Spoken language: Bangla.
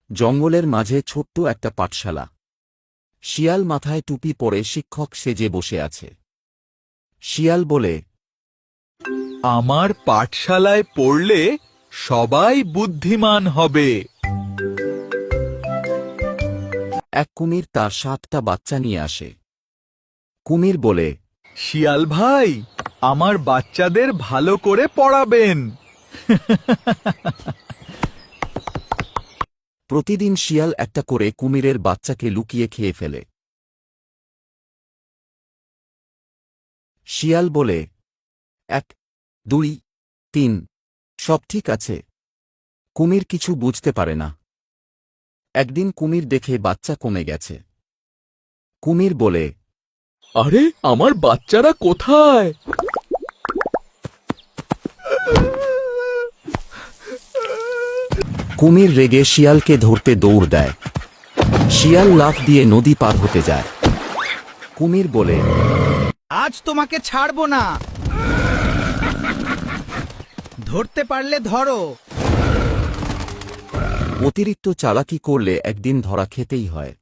জঙ্গলের মাঝে ছোট্ট একটা পাঠশালা। শিয়াল মাথায় টুপি পরে শিক্ষক সেজে বসে আছে। শিয়াল বলে, আমার পাঠশালায় পড়লে সবাই বুদ্ধিমান হবে। এক কুমির তার 7টা বাচ্চা নিয়ে আসে। কুমির বলে, শিয়াল ভাই, আমার বাচ্চাদের ভালো করে পড়াবেন। প্রতিদিন শিয়াল একটা করে কুমিরের বাচ্চাকে লুকিয়ে খেয়ে ফেলে। শিয়াল বলে, 1, 2, 3, সব ঠিক আছে। কুমির কিছু বুঝতে পারে না। একদিন কুমির দেখে বাচ্চা কমে গেছে। কুমির বলে, আরে, আমার বাচ্চারা কোথায়? কুমির রেগে শিয়ালকে ধরতে দৌড় দেয়। শিয়াল লাফ দিয়ে নদী পার হতে যায়। কুমির বলে, আজ তোমাকে ছাড়বো না, ধরতে পারলে ধরো। অতিরিক্ত চালাকি করলে একদিন ধরা খেতেই হয়।